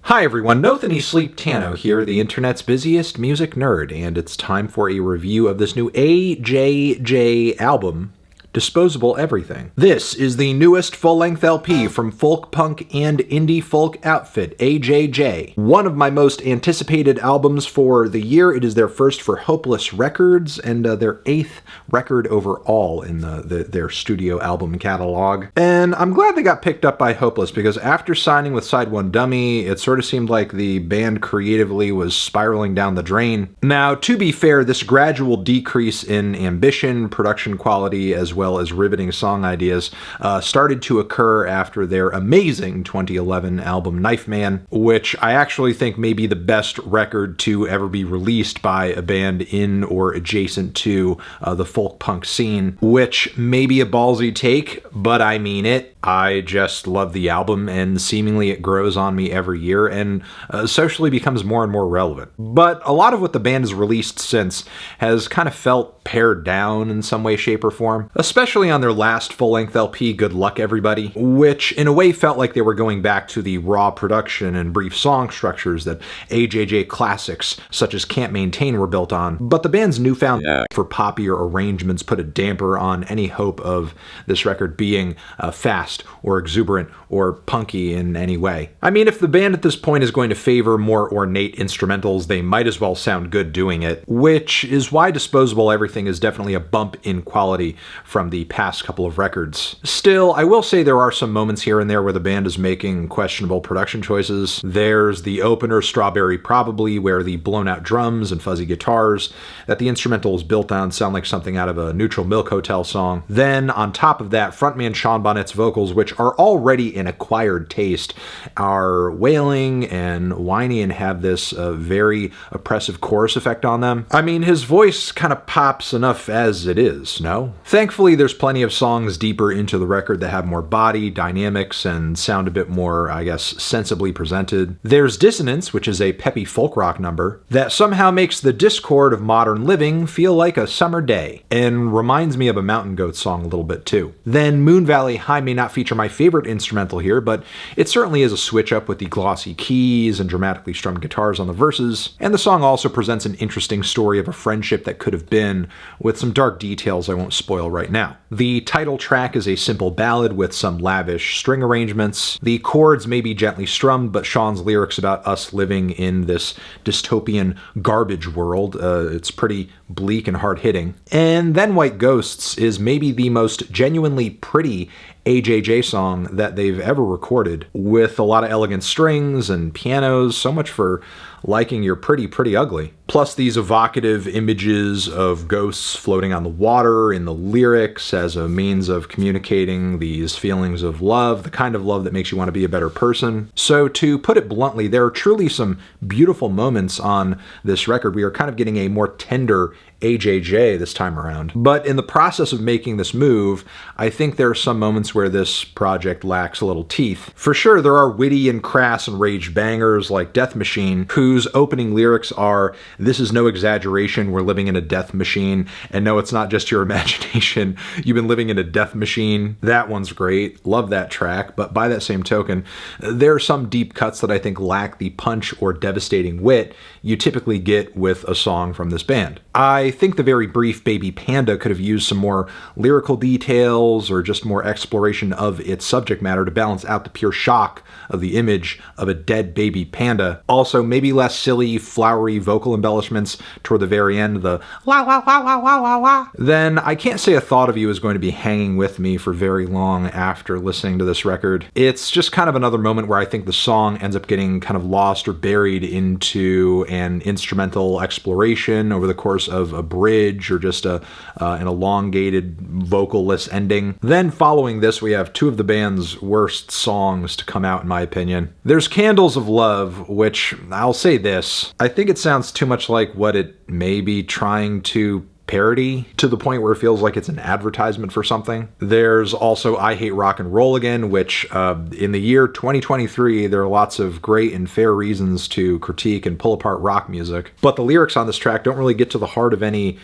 Hi everyone, Nothany Sleep Tano here, the internet's busiest music nerd, and it's time for a review of this new AJJ album, Disposable Everything. This is the newest full-length LP from folk punk and indie folk outfit AJJ. One of my most anticipated albums for the year. It is their first for Hopeless Records and their 8th record overall in their studio album catalog. And I'm glad they got picked up by Hopeless, because after signing with Side One Dummy, it sort of seemed like the band creatively was spiraling down the drain. Now, to be fair, this gradual decrease in ambition, production quality, as well as riveting song ideas started to occur after their amazing 2011 album Knife Man, which I actually think may be the best record to ever be released by a band in or adjacent to the folk punk scene, which may be a ballsy take, but I mean it. I just love the album, and seemingly it grows on me every year and socially becomes more and more relevant. But a lot of what the band has released since has kind of felt pared down in some way, shape, or form, especially on their last full-length LP, Good Luck Everybody, which in a way felt like they were going back to the raw production and brief song structures that AJJ classics such as Can't Maintain were built on. But the band's newfound for poppier arrangements put a damper on any hope of this record being fast or exuberant or punky in any way. I mean, if the band at this point is going to favor more ornate instrumentals, they might as well sound good doing it, which is why Disposable Everything is definitely a bump in quality from the past couple of records. Still, I will say there are some moments here and there where the band is making questionable production choices. There's the opener, Strawberry Probably, where the blown-out drums and fuzzy guitars that the instrumental is built on sound like something out of a Neutral Milk Hotel song. Then, on top of that, frontman Sean Bonnet's vocals, which are already an acquired taste, are wailing and whiny and have this very oppressive chorus effect on them. I mean, his voice kind of pops enough as it is, no? Thankfully, there's plenty of songs deeper into the record that have more body, dynamics, and sound a bit more, I guess, sensibly presented. There's Dissonance, which is a peppy folk rock number that somehow makes the discord of modern living feel like a summer day, and reminds me of a Mountain Goat song a little bit too. Then Moon Valley High may not feature my favorite instrumental here, but it certainly is a switch up with the glossy keys and dramatically strummed guitars on the verses, and the song also presents an interesting story of a friendship that could have been, with some dark details I won't spoil right now. The title track is a simple ballad with some lavish string arrangements. The chords may be gently strummed, but Sean's lyrics about us living in this dystopian garbage world, it's pretty bleak and hard-hitting. And Then White Ghosts is maybe the most genuinely pretty AJJ song that they've ever recorded, with a lot of elegant strings and pianos, so much for liking your pretty ugly. Plus these evocative images of ghosts floating on the water in the lyrics as a means of communicating these feelings of love, the kind of love that makes you want to be a better person. So to put it bluntly, there are truly some beautiful moments on this record. We are kind of getting a more tender AJJ this time around. But in the process of making this move, I think there are some moments where this project lacks a little teeth. For sure, there are witty and crass and rage bangers like Death Machine, whose opening lyrics are, "This is no exaggeration, we're living in a death machine, and no, it's not just your imagination, you've been living in a death machine." That one's great, love that track, but by that same token, there are some deep cuts that I think lack the punch or devastating wit you typically get with a song from this band. I think the very brief Baby Panda could have used some more lyrical details or just more exploration of its subject matter to balance out the pure shock of the image of a dead baby panda. Also, maybe less silly, flowery vocal embellishments toward the very end, the wah wah wah wah wah wah wah. Then I can't say a thought of you is going to be hanging with me for very long after listening to this record. It's just kind of another moment where I think the song ends up getting kind of lost or buried into an instrumental exploration over the course of a bridge or just an elongated vocalless ending. Then following this, we have two of the band's worst songs to come out, in my opinion. There's Candles of Love, which, I'll say this, I think it sounds too much like what it may be trying to parody to the point where it feels like it's an advertisement for something. There's also I Hate Rock and Roll Again, which in the year 2023, there are lots of great and fair reasons to critique and pull apart rock music. But the lyrics on this track don't really get to the heart of any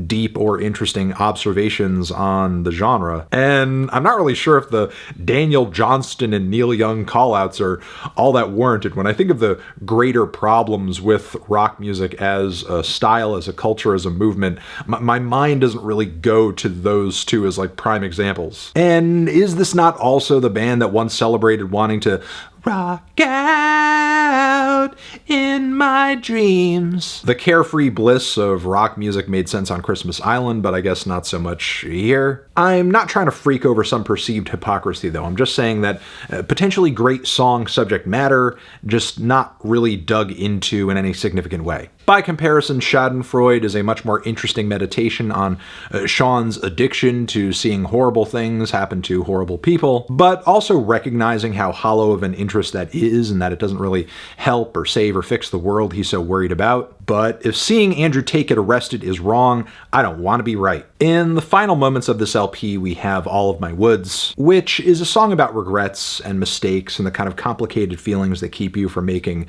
deep or interesting observations on the genre. And I'm not really sure if the Daniel Johnston and Neil Young callouts are all that warranted. When I think of the greater problems with rock music as a style, as a culture, as a movement, my mind doesn't really go to those two as like prime examples. And is this not also the band that once celebrated wanting to rock out in my dreams? The carefree bliss of rock music made sense on Christmas Island, but I guess not so much here. I'm not trying to freak over some perceived hypocrisy, though. I'm just saying that potentially great song subject matter, just not really dug into in any significant way. By comparison, Schadenfreude is a much more interesting meditation on Sean's addiction to seeing horrible things happen to horrible people, but also recognizing how hollow of an interest that is, and that it doesn't really help or save or fix the world he's so worried about. But if seeing Andrew Tate get arrested is wrong, I don't want to be right. In the final moments of this LP, we have All of My Woods, which is a song about regrets and mistakes and the kind of complicated feelings that keep you from making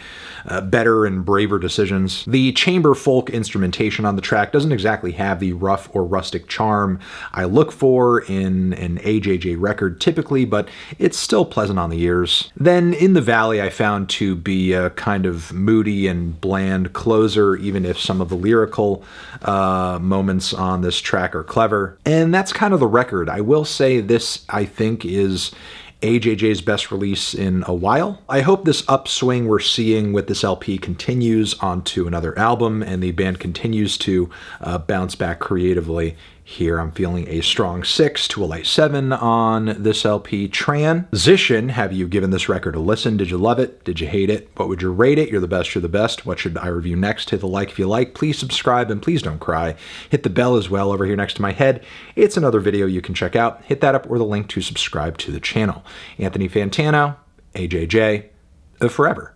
better and braver decisions. The chamber folk instrumentation on the track doesn't exactly have the rough or rustic charm I look for in an AJJ record typically, but it's still pleasant on the ears. Then In the Valley I found to be a kind of moody and bland closer, even if some of the lyrical moments on this track are clever. And that's kind of the record. I will say this, I think, is AJJ's best release in a while. I hope this upswing we're seeing with this LP continues onto another album and the band continues to bounce back creatively. Here I'm feeling a strong 6 to a light 7 on this LP. Transition, have you given this record a listen? Did you love it? Did you hate it? What would you rate it? You're the best, you're the best. What should I review next? Hit the like if you like. Please subscribe and please don't cry. Hit the bell as well over here next to my head. It's another video you can check out. Hit that up or the link to subscribe to the channel. Anthony Fantano, AJJ, forever.